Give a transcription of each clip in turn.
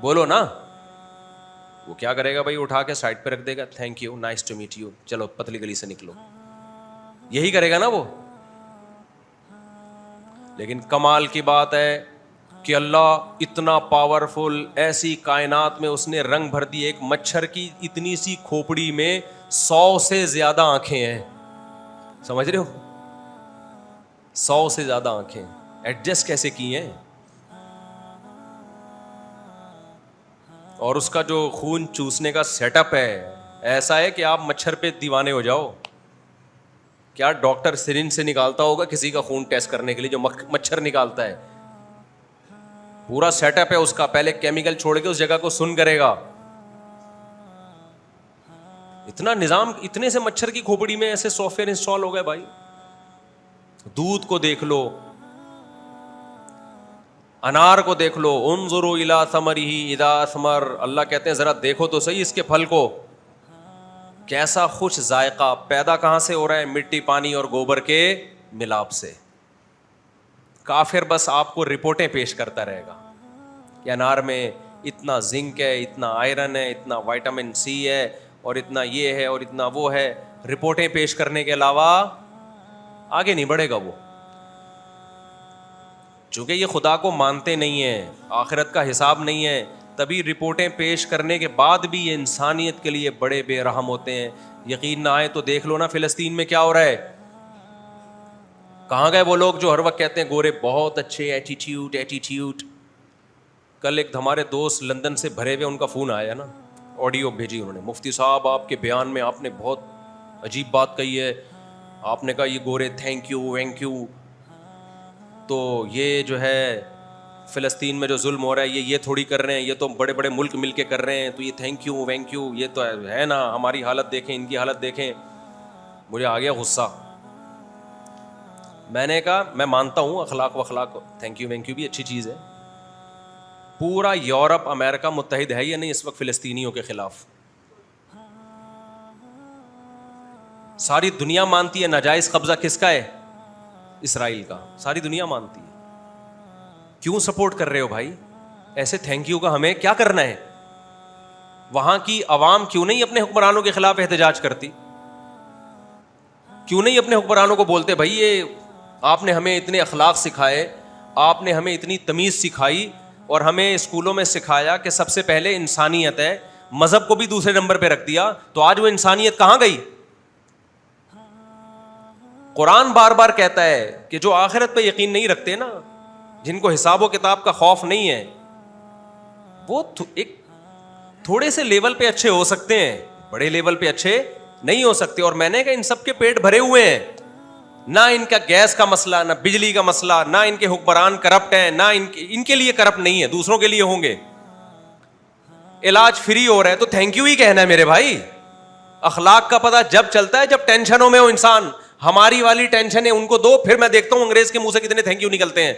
بولو نا. وہ کیا کرے گا بھائی؟ اٹھا کے سائڈ پہ رکھ دے گا, thank you, nice to meet you, چلو پتلی گلی سے نکلو. یہی کرے گا نا وہ. لیکن کمال کی بات ہے کہ اللہ اتنا پاورفل, ایسی کائنات میں اس نے رنگ بھر دی. ایک مچھر کی اتنی سی کھوپڑی میں 100 سے زیادہ آنکھیں ہیں. سمجھ رہے ہو؟ 100 سے زیادہ آنکھیں ایڈجسٹ کیسے کی ہیں. اور اس کا جو خون چوسنے کا سیٹ اپ ہے ایسا ہے کہ آپ مچھر پہ دیوانے ہو جاؤ. کیا ڈاکٹر سرنج سے نکالتا ہوگا کسی کا خون ٹیسٹ کرنے کے لیے جو مچھر نکالتا ہے؟ پورا سیٹ اپ ہے اس کا. پہلے کیمیکل چھوڑ کے اس جگہ کو سن کرے گا. اتنا نظام, اتنے سے مچھر کی کھوپڑی میں ایسے سافٹ ویئر انسٹال ہو گئے بھائی. دودھ کو دیکھ لو, انار کو دیکھ لو, انظروا الی ثمرہ اذا اثمر. اللہ کہتے ہیں ذرا دیکھو تو صحیح اس کے پھل کو, کیسا خوش ذائقہ. پیدا کہاں سے ہو رہا ہے؟ مٹی, پانی اور گوبر کے ملاپ سے. کافر بس آپ کو رپورٹیں پیش کرتا رہے گا کہ انار میں اتنا زنک ہے, اتنا آئرن ہے, اتنا وائٹامن سی ہے, اور اتنا یہ ہے اور اتنا وہ ہے. رپورٹیں پیش کرنے کے علاوہ آگے نہیں بڑھے گا وہ. چونکہ یہ خدا کو مانتے نہیں ہیں, آخرت کا حساب نہیں ہے, تبھی رپورٹیں پیش کرنے کے بعد بھی یہ انسانیت کے لیے بڑے بے رحم ہوتے ہیں. یقین نہ آئے تو دیکھ لو نا فلسطین میں کیا ہو رہا ہے. کہاں گئے وہ لوگ جو ہر وقت کہتے ہیں گورے بہت اچھے, ایٹیٹیوڈ. کل ایک ہمارے دوست لندن سے بھرے ہوئے, ان کا فون آیا نا, آڈیو بھیجی انہوں نے, مفتی صاحب آپ کے بیان میں آپ نے بہت عجیب بات کہی ہے. آپ نے کہا یہ گورے تھینک یو وینک یو, تو یہ جو ہے فلسطین میں جو ظلم ہو رہا ہے یہ تھوڑی کر رہے ہیں, یہ تو بڑے بڑے ملک مل کے کر رہے ہیں, تو یہ تھینک یو وینک یو یہ تو ہے نا. ہماری حالت دیکھیں, ان کی حالت دیکھیں. مجھے آ گیا غصہ. میں نے کہا میں مانتا ہوں اخلاق وخلاق, تھینک یو وینک یو بھی اچھی چیز ہے. پورا یورپ امریکہ متحد ہے یا نہیں اس وقت فلسطینیوں کے خلاف؟ ساری دنیا مانتی ہے ناجائز قبضہ کس کا ہے؟ اسرائیل کا. ساری دنیا مانتی ہے. کیوں سپورٹ کر رہے ہو بھائی؟ ایسے تھینک یو کا ہمیں کیا کرنا ہے؟ وہاں کی عوام کیوں نہیں اپنے حکمرانوں کے خلاف احتجاج کرتی؟ کیوں نہیں اپنے حکمرانوں کو بولتے بھائی یہ آپ نے ہمیں اتنے اخلاق سکھائے, آپ نے ہمیں اتنی تمیز سکھائی, اور ہمیں اسکولوں میں سکھایا کہ سب سے پہلے انسانیت ہے, مذہب کو بھی دوسرے نمبر پہ رکھ دیا, تو آج وہ انسانیت کہاں گئی؟ قرآن بار بار کہتا ہے کہ جو آخرت پہ یقین نہیں رکھتے نا, جن کو حساب و کتاب کا خوف نہیں ہے, وہ ایک تھوڑے سے لیول پہ اچھے ہو سکتے ہیں, بڑے لیول پہ اچھے نہیں ہو سکتے. اور میں نے کہا ان سب کے پیٹ بھرے ہوئے ہیں, نہ ان کا گیس کا مسئلہ, نہ بجلی کا مسئلہ, نہ ان کے حکمران کرپٹ ہیں, نہ ان کے لیے کرپٹ نہیں ہے, دوسروں کے لیے ہوں گے. علاج فری ہو رہا ہے تو تھینک یو ہی کہنا ہے میرے بھائی. اخلاق کا پتہ جب چلتا ہے جب ٹینشنوں میں ہو انسان. ہماری والی ٹینشن ہے ان کو دو, پھر میں دیکھتا ہوں انگریز کے منہ سے کتنے تھینک یو نکلتے ہیں.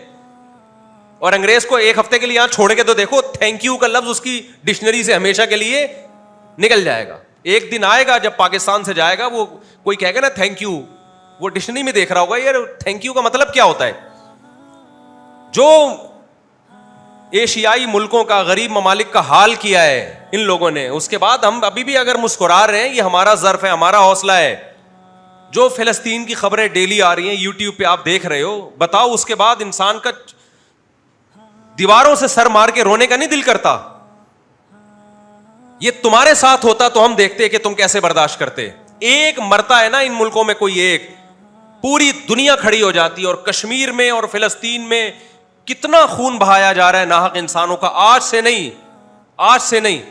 اور انگریز کو ایک ہفتے کے لیے یہاں چھوڑ کے تو دیکھو, تھینک یو کا لفظ اس کی ڈکشنری سے ہمیشہ کے لیے نکل جائے گا. ایک دن آئے گا جب پاکستان سے جائے گا, وہ کوئی کہے گا نا تھینک یو, وہ ڈکشنری میں دیکھ رہا ہوگا یار تھینک یو کا مطلب کیا ہوتا ہے. جو ایشیائی ملکوں کا, غریب ممالک کا حال کیا ہے ان لوگوں نے, اس کے بعد ہم ابھی بھی اگر مسکرا رہے ہیں یہ ہمارا ظرف ہے, ہمارا حوصلہ ہے. جو فلسطین کی خبریں ڈیلی آ رہی ہیں یوٹیوب پہ آپ دیکھ رہے ہو, بتاؤ اس کے بعد انسان کا دیواروں سے سر مار کے رونے کا نہیں دل کرتا؟ یہ تمہارے ساتھ ہوتا تو ہم دیکھتے کہ تم کیسے برداشت کرتے. ایک مرتا ہے نا ان ملکوں میں کوئی ایک, پوری دنیا کھڑی ہو جاتی ہے. اور کشمیر میں اور فلسطین میں کتنا خون بہایا جا رہا ہے ناحق انسانوں کا. آج سے نہیں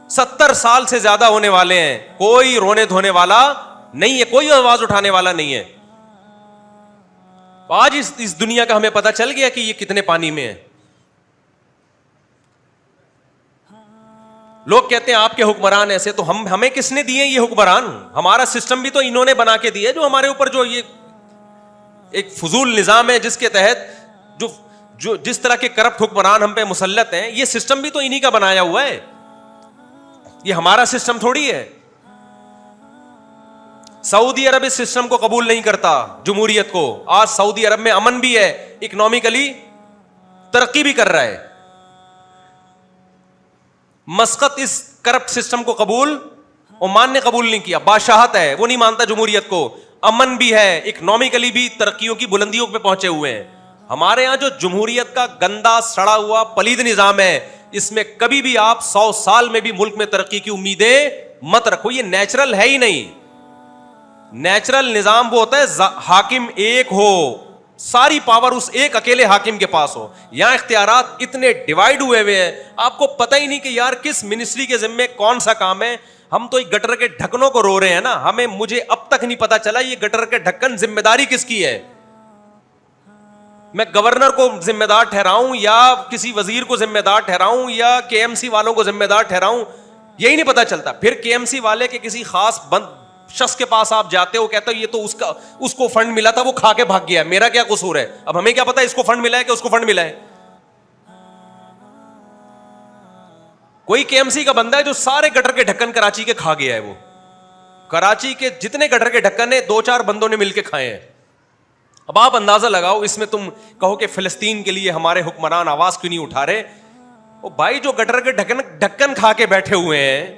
70 سال سے زیادہ ہونے والے ہیں. کوئی رونے دھونے والا نہیں ہے, کوئی آواز اٹھانے والا نہیں ہے. آج اس دنیا کا ہمیں پتہ چل گیا کہ یہ کتنے پانی میں ہے. لوگ کہتے ہیں آپ کے حکمران ایسے, تو ہمیں کس نے دیے یہ حکمران؟ ہمارا سسٹم بھی تو انہوں نے بنا کے دیا, جو ہمارے اوپر جو یہ ایک فضول نظام ہے جس کے تحت جو جس طرح کے کرپٹ حکمران ہم پہ مسلط ہیں, یہ سسٹم بھی تو انہی کا بنایا ہوا ہے. یہ ہمارا سسٹم تھوڑی ہے. سعودی عرب اس سسٹم کو قبول نہیں کرتا, جمہوریت کو. آج سعودی عرب میں امن بھی ہے, اکنامکلی ترقی بھی کر رہا ہے. مسقط اس کرپٹ سسٹم کو قبول عمان نے قبول نہیں کیا. بادشاہت ہے, وہ نہیں مانتا جمہوریت کو. امن بھی ہے, اکنامکلی بھی ترقیوں کی بلندیوں پہ پہنچے ہوئے ہیں. ہمارے یہاں جو جمہوریت کا گندا سڑا ہوا پلید نظام ہے, اس میں کبھی بھی آپ 100 سال میں بھی ملک میں ترقی کی امیدیں مت رکھو. یہ نیچرل ہے ہی نہیں. نیچرل نظام وہ ہوتا ہے حاکم ایک ہو, ساری پاور اس ایک اکیلے حاکم کے پاس ہو. یہاں اختیارات اتنے ڈیوائڈ ہوئے ہوئے ہیں, آپ کو پتہ ہی نہیں کہ یار کس منسٹری کے ذمے کون سا کام ہے. ہم تو ایک گٹر کے ڈھکنوں کو رو رہے ہیں نا, مجھے اب تک نہیں پتا چلا یہ گٹر کے ڈھکن ذمہ داری کس کی ہے. میں گورنر کو ذمہ دار ٹھہراؤں یا کسی وزیر کو ذمہ دار ٹھہراؤں یا کے ایم سی والوں کو ذمہ دار ٹھہراؤں, یہی نہیں پتا چلتا. پھر کے ایم سی والے کے کسی خاص بند شخص کے پاس آپ جاتے ہو, کہتے ہو یہ تو اس کو فنڈ ملا تھا, وہ کھا کے بھاگ گیا, میرا کیا قصور ہے. اب ہمیں کیا پتا اس کو فنڈ ملا ہے کہ اس کو فنڈ ملا ہے. کوئی کے ایم سی کا بندہ ہے جو سارے گٹر کے ڈھکن کراچی کے کھا گیا ہے. وہ کراچی کے جتنے گٹر کے ڈھکن ہیں 2-4 بندوں نے مل کے کھائے ہیں. اب آپ اندازہ لگاؤ, اس میں تم کہو کہ فلسطین کے لیے ہمارے حکمران آواز کیوں نہیں اٹھا رہے. او بھائی, جو گٹر کے ڈھکن کھا کے بیٹھے ہوئے ہیں,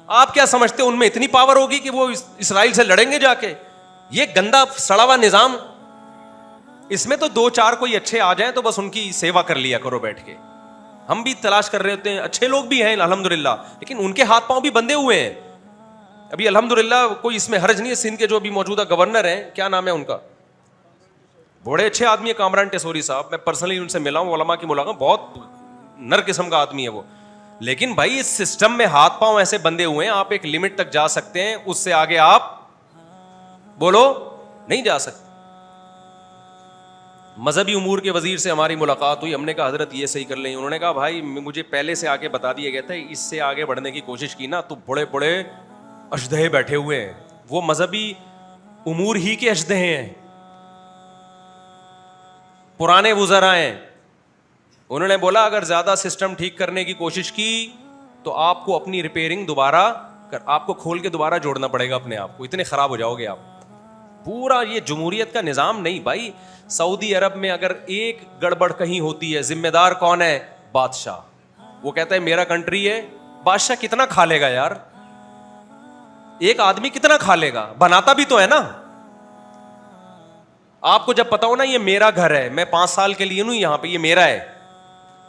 آپ کیا سمجھتے ان میں اتنی پاور ہوگی کہ وہ اسرائیل سے لڑیں گے جا کے. یہ گندا سڑا ہوا نظام, اس میں تو 2-4 کوئی اچھے آ جائیں تو بس ان کی سیوا کر لیا کرو بیٹھ کے. ہم بھی تلاش کر رہے ہوتے ہیں, اچھے لوگ بھی ہیں الحمدللہ, لیکن ان کے ہاتھ پاؤں بھی بندھے ہوئے ہیں. ابھی الحمدللہ کوئی اس میں حرج نہیں ہے. سندھ کے جو ابھی موجودہ گورنر ہیں, کیا نام ہے ان کا, بڑے اچھے آدمی ہے, کامران ٹیسوری صاحب. میں پرسنلی ان سے ملا ہوں, علماء کی ملاقات, بہت نر قسم کا آدمی ہے وہ. لیکن بھائی اس سسٹم میں ہاتھ پاؤں ایسے بندے ہوئے ہیں, آپ ایک لمٹ تک جا سکتے ہیں, اس سے آگے آپ بولو نہیں جا سکتے. مذہبی امور کے وزیر سے ہماری ملاقات ہوئی, ہم نے کہا حضرت یہ صحیح کر لیں. انہوں نے کہا بھائی مجھے پہلے سے آگے بتا دیا گیا تھا, اس سے آگے بڑھنے کی کوشش کی نا تو بڑے بڑے اژدہے بیٹھے ہوئے ہیں, وہ مذہبی امور ہی کے اژدہے ہیں, پرانے وزراء ہیں. انہوں نے بولا اگر زیادہ سسٹم ٹھیک کرنے کی کوشش کی تو آپ کو اپنی ریپیئرنگ دوبارہ آپ کو کھول کے دوبارہ جوڑنا پڑے گا اپنے آپ کو, اتنے خراب ہو جاؤ گے آپ. پورا یہ جمہوریت کا نظام نہیں بھائی. سعودی عرب میں اگر ایک گڑبڑ کہیں ہوتی ہے, ذمہ دار کون ہے, بادشاہ. وہ کہتا ہے میرا کنٹری ہے. بادشاہ کتنا کھا لے گا یار, ایک آدمی کتنا کھا لے گا, بناتا بھی تو ہے نا. آپ کو جب پتا ہو نا یہ میرا گھر ہے, میں 5 سال کے لیے ہوں یہاں پہ, یہ میرا ہے,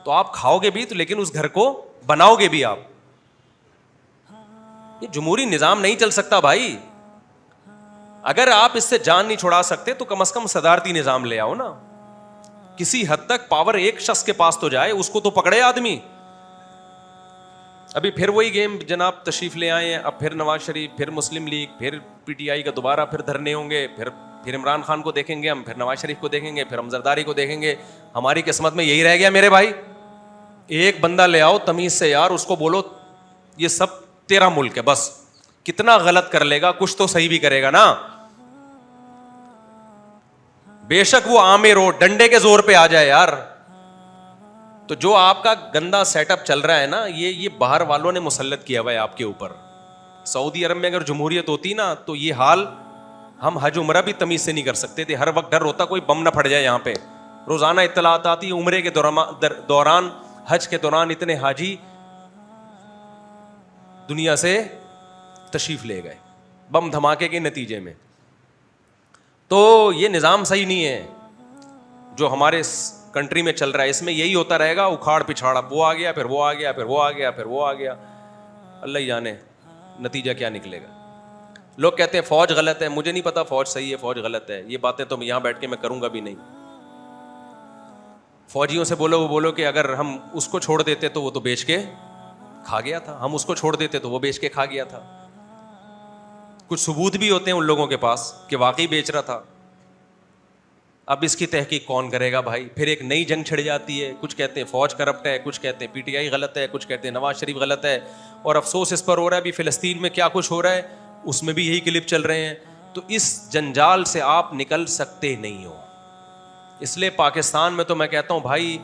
تو آپ کھاؤ گے بھی تو, لیکن اس گھر کو بناؤ گے بھی آپ. یہ جمہوری نظام نہیں چل سکتا بھائی. اگر آپ اس سے جان نہیں چھڑا سکتے تو کم از کم صدارتی نظام لے آؤ نا. کسی حد تک پاور ایک شخص کے پاس تو جائے, اس کو تو پکڑے آدمی. ابھی پھر وہی گیم جناب تشریف لے آئے ہیں, اب پھر نواز شریف, پھر مسلم لیگ, پھر پی ٹی آئی کا دوبارہ پھر دھرنے ہوں گے, پھر عمران خان کو دیکھیں گے ہم, پھر نواز شریف کو دیکھیں گے, پھر ہم زرداری کو دیکھیں گے. ہماری قسمت میں یہی رہ گیا میرے بھائی. ایک بندہ لے آؤ تمیز سے یار, اس کو بولو یہ سب تیرا ملک ہے, بس کتنا غلط کر لے گا, کچھ تو صحیح بھی کرے گا نا. بے شک وہ عامر ہو, ڈنڈے کے زور پہ آ جائے یار. تو جو آپ کا گندا سیٹ اپ چل رہا ہے نا, یہ باہر والوں نے مسلط کیا ہوا ہے آپ کے اوپر. سعودی عرب میں اگر جمہوریت ہوتی نا تو یہ حال ہم حج عمرہ بھی تمیز سے نہیں کر سکتے تھے. ہر وقت ڈر ہوتا کوئی بم نہ پھٹ جائے یہاں پہ. روزانہ اطلاعات آتی, عمرے کے دوران, حج کے دوران اتنے حاجی دنیا سے تشریف لے گئے بم دھماکے کے نتیجے میں. تو یہ نظام صحیح نہیں ہے جو ہمارے کنٹری میں چل رہا ہے. اس میں یہی ہوتا رہے گا, اکھاڑ پچھاڑ, وہ آ گیا, پھر وہ آ گیا, پھر وہ آ گیا, پھر وہ آ گیا. اللہ ہی جانے نتیجہ کیا نکلے گا. لوگ کہتے ہیں فوج غلط ہے, مجھے نہیں پتا فوج صحیح ہے فوج غلط ہے. یہ باتیں تو یہاں بیٹھ کے میں کروں گا بھی نہیں. فوجیوں سے بولو, وہ بولو کہ اگر ہم اس کو چھوڑ دیتے تو وہ تو بیچ کے کھا گیا تھا, ہم اس کو چھوڑ دیتے تو وہ بیچ کے کھا گیا تھا. کچھ ثبوت بھی ہوتے ہیں ان لوگوں کے پاس کہ واقعی بیچ رہا تھا. اب اس کی تحقیق کون کرے گا بھائی. پھر ایک نئی جنگ چھڑ جاتی ہے, کچھ کہتے ہیں فوج کرپٹ ہے, کچھ کہتے ہیں پی ٹی آئی غلط ہے, کچھ کہتے ہیں نواز شریف غلط ہے. اور افسوس اس پر ہو رہا ہے ابھی فلسطین میں کیا کچھ ہو رہا ہے, اس میں بھی یہی کلپ چل رہے ہیں. تو اس جنجال سے آپ نکل سکتے نہیں ہو. اس لیے پاکستان میں تو میں کہتا ہوں بھائی,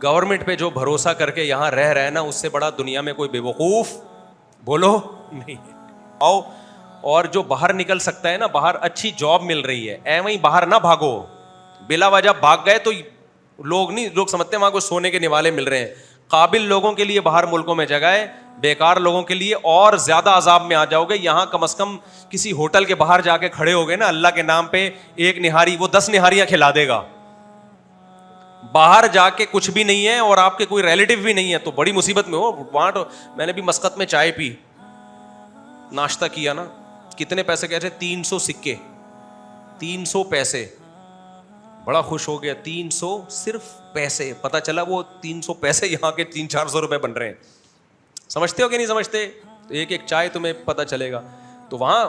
گورنمنٹ پہ جو بھروسہ کر کے یہاں رہ رہے نا, اس سے بڑا دنیا میں کوئی بے وقوف بولو نہیں. آؤ, اور جو باہر نکل سکتا ہے نا, باہر اچھی جاب مل رہی ہے, اے وہیں باہر نہ بھاگو. بلا وجہ بھاگ گئے تو لوگ سمجھتے ہیں وہاں کو سونے کے نوالے مل رہے ہیں. قابل لوگوں کے لیے باہر ملکوں میں جگہ ہے, بیکار لوگوں کے لیے اور زیادہ عذاب میں آ جاؤ گے. یہاں کم از کم کسی ہوٹل کے باہر جا کے کھڑے ہو گئے نا اللہ کے نام پہ, ایک نہاری وہ 10 نہاریاں کھلا دے گا. باہر جا کے کچھ بھی نہیں ہے اور آپ کے کوئی ریلیٹو بھی نہیں ہے تو بڑی مصیبت میں ہو. وہاں تو میں نے بھی مسقط میں چائے پی, ناشتہ کیا نا, کتنے پیسے کہتے ہیں 300 سکے, 300 پیسے, بڑا خوش ہو گیا. 300 صرف پیسے, پتا چلا وہ 300 پیسے یہاں کے 300-400 روپے بن رہے ہیں. سمجھتے ہو کہ نہیں سمجھتے؟ ایک ایک چائے تمہیں پتا چلے گا. تو وہاں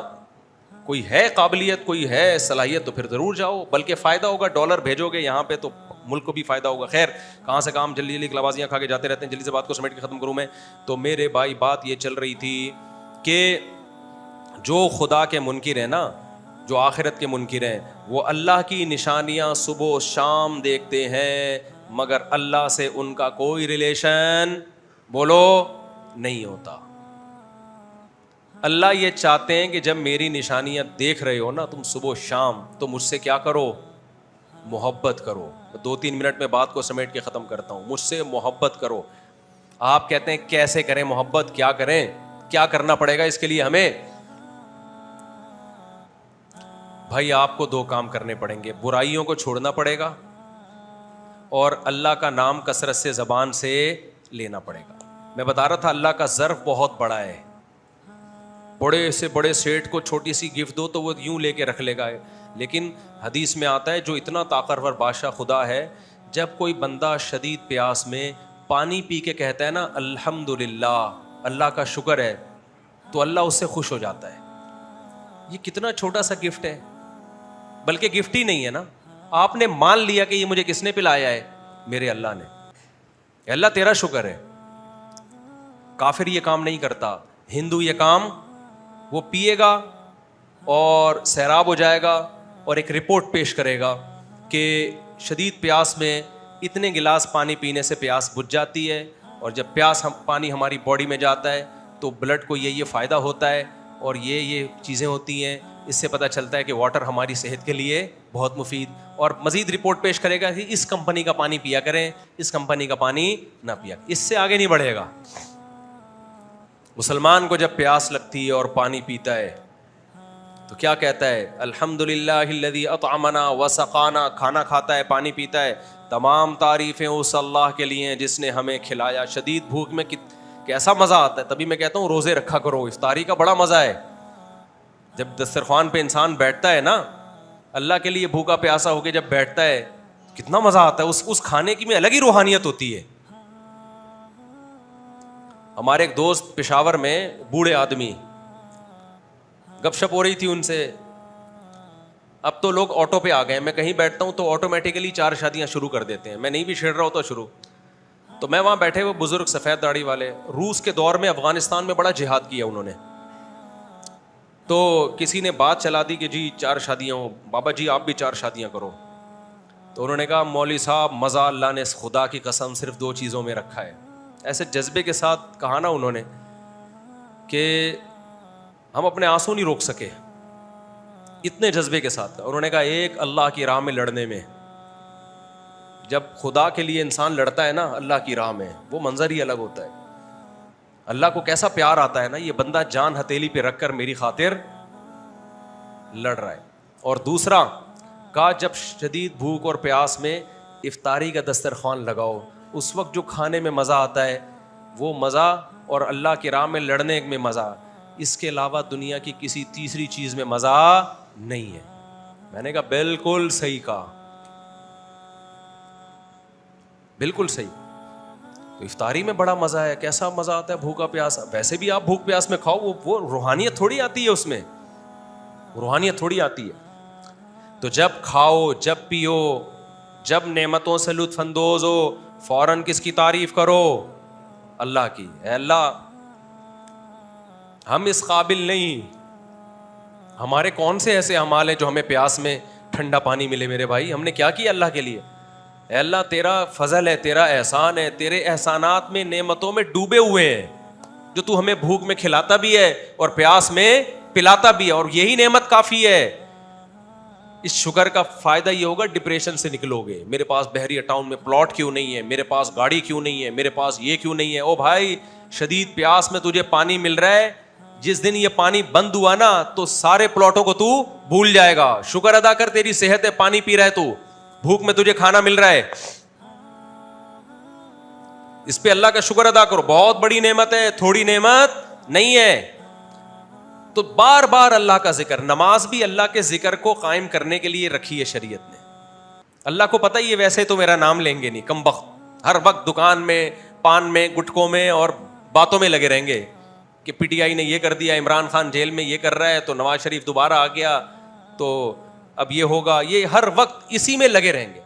کوئی ہے قابلیت, کوئی ہے صلاحیت تو پھر ضرور جاؤ, بلکہ فائدہ ہوگا. ڈالر بھیجو گے یہاں پہ تو ملک کو بھی فائدہ ہوگا. خیر کہاں سے کام, جلدی جلدی کلابازیاں کھا کے جاتے رہتے ہیں. جلدی سے بات کو سمیٹ کے ختم کروں میں. تو میرے بھائی بات یہ چل رہی تھی کہ جو خدا کے منکر ہیں نا, جو آخرت کے منکر ہیں, وہ اللہ کی نشانیاں صبح و شام دیکھتے ہیں مگر اللہ سے ان کا کوئی ریلیشن بولو نہیں ہوتا. اللہ یہ چاہتے ہیں کہ جب میری نشانیاں دیکھ رہے ہو نا تم صبح و شام, تو مجھ سے کیا کرو, محبت کرو. 2-3 منٹ میں بات کو سمیٹ کے ختم کرتا ہوں. مجھ سے محبت کرو. آپ کہتے ہیں کیسے کریں محبت, کیا کریں, کیا کرنا پڑے گا اس کے لیے ہمیں؟ بھائی آپ کو 2 کام کرنے پڑیں گے. برائیوں کو چھوڑنا پڑے گا اور اللہ کا نام کثرت سے زبان سے لینا پڑے گا. میں بتا رہا تھا اللہ کا ظرف بہت بڑا ہے. بڑے سے بڑے سیٹ کو چھوٹی سی گفٹ دو تو وہ یوں لے کے رکھ لے گا. لیکن حدیث میں آتا ہے جو اتنا طاقتور بادشاہ خدا ہے, جب کوئی بندہ شدید پیاس میں پانی پی کے کہتا ہے نا الحمدللہ, اللہ کا شکر ہے, تو اللہ اس سے خوش ہو جاتا ہے. یہ کتنا چھوٹا سا گفٹ ہے, بلکہ گفٹ ہی نہیں ہے نا, آپ نے مان لیا کہ یہ مجھے کس نے پلایا ہے, میرے اللہ نے. اللہ تیرا شکر ہے. کافر یہ کام نہیں کرتا, ہندو یہ کام وہ پیے گا اور سیراب ہو جائے گا اور ایک رپورٹ پیش کرے گا کہ شدید پیاس میں اتنے گلاس پانی پینے سے پیاس بجھ جاتی ہے, اور جب پانی ہماری باڈی میں جاتا ہے تو بلڈ کو یہ فائدہ ہوتا ہے اور یہ چیزیں ہوتی ہیں. اس سے پتہ چلتا ہے کہ واٹر ہماری صحت کے لیے بہت مفید. اور مزید رپورٹ پیش کرے گا کہ اس کمپنی کا پانی پیا کریں, اس کمپنی کا پانی نہ پیا. اس سے آگے نہیں بڑھے گا. مسلمان کو جب پیاس لگتی ہے اور پانی پیتا ہے تو کیا کہتا ہے, الحمدللہ الذی اطعمنا وسقانا, کھانا کھاتا ہے پانی پیتا ہے, تمام تعریفیں اس اللہ کے لیے جس نے ہمیں کھلایا. شدید بھوک میں کیسا مزہ آتا ہے. تبھی میں کہتا ہوں روزے رکھا کرو, افطاری کا بڑا مزہ ہے. جب دسترخوان پہ انسان بیٹھتا ہے نا, اللہ کے لیے بھوکا پیاسا ہو کے جب بیٹھتا ہے, کتنا مزہ آتا ہے. اس کھانے کی میں الگ ہی روحانیت ہوتی ہے. ہمارے ایک دوست پشاور میں بوڑھے آدمی, گپ شپ ہو رہی تھی ان سے. اب تو لوگ آٹو پہ آ گئے. میں کہیں بیٹھتا ہوں تو آٹومیٹیکلی 4 شادیاں شروع کر دیتے ہیں, میں نہیں بھی چھیڑ رہا ہوتا شروع. تو میں وہاں بیٹھے ہوئے بزرگ سفید داڑھی والے, روس کے دور میں افغانستان میں بڑا جہاد کیا انہوں نے. تو کسی نے بات چلا دی کہ جی 4 شادیاں ہوں, بابا جی آپ بھی 4 شادیاں کرو. تو انہوں نے کہا مولوی صاحب مزہ اللہ نے خدا کی قسم صرف 2 چیزوں میں رکھا ہے. ایسے جذبے کے ساتھ کہا نا انہوں نے کہ ہم اپنے آنسو نہیں روک سکے, اتنے جذبے کے ساتھ. انہوں نے کہا ایک اللہ کی راہ میں لڑنے میں, جب خدا کے لیے انسان لڑتا ہے نا اللہ کی راہ میں, وہ منظر ہی الگ ہوتا ہے. اللہ کو کیسا پیار آتا ہے نا, یہ بندہ جان ہتھیلی پہ رکھ کر میری خاطر لڑ رہا ہے. اور دوسرا کہا جب شدید بھوک اور پیاس میں افطاری کا دسترخوان لگاؤ, اس وقت جو کھانے میں مزہ آتا ہے وہ مزہ اور اللہ کی راہ میں لڑنے میں مزہ, اس کے علاوہ دنیا کی کسی تیسری چیز میں مزہ نہیں ہے. میں نے کہا بالکل صحیح کہا, بالکل صحیح. تو افطاری میں بڑا مزہ ہے. کیسا مزہ آتا ہے بھوکا پیاسا. ویسے بھی آپ بھوک پیاس میں کھاؤ, وہ روحانیت تھوڑی آتی ہے اس میں, روحانیت تھوڑی آتی ہے. تو جب کھاؤ, جب پیو, جب نعمتوں سے لطف اندوز ہو, فوراً کس کی تعریف کرو, اللہ کی. اے اللہ ہم اس قابل نہیں, ہمارے کون سے ایسے اعمال ہیں جو ہمیں پیاس میں ٹھنڈا پانی ملے میرے بھائی. ہم نے کیا کیا اللہ کے لیے؟ اے اللہ تیرا فضل ہے, تیرا احسان ہے, تیرے احسانات میں نعمتوں میں ڈوبے ہوئے ہیں, جو تو ہمیں بھوک میں کھلاتا بھی ہے اور پیاس میں پلاتا بھی ہے, اور یہی نعمت کافی ہے. اس شکر کا فائدہ یہ ہوگا ڈپریشن سے نکلو گے. میرے پاس بحریہ ٹاؤن میں پلاٹ کیوں نہیں ہے, میرے پاس گاڑی کیوں نہیں ہے, میرے پاس یہ کیوں نہیں ہے. او بھائی, شدید پیاس میں تجھے پانی مل رہا ہے, جس دن یہ پانی بند ہوا نا تو سارے پلاٹوں کو تو بھول جائے گا. شکر ادا کر, تیری صحت ہے, پانی پی رہا ہے, تو بھوک میں تجھے کھانا مل رہا ہے, اس پہ اللہ کا شکر ادا کرو. بہت بڑی نعمت ہے, تھوڑی نعمت نہیں ہے. تو بار بار اللہ کا ذکر, نماز بھی اللہ کے ذکر کو قائم کرنے کے لیے رکھی ہے شریعت نے. اللہ کو پتہ ہی ہے ویسے تو میرا نام لیں گے نہیں, کم بخت, ہر وقت دکان میں, پان میں, گٹکوں میں اور باتوں میں لگے رہیں گے کہ پی ٹی آئی نے یہ کر دیا, عمران خان جیل میں یہ کر رہا ہے, تو نواز شریف دوبارہ آ گیا تو اب یہ ہوگا. یہ ہر وقت اسی میں لگے رہیں گے.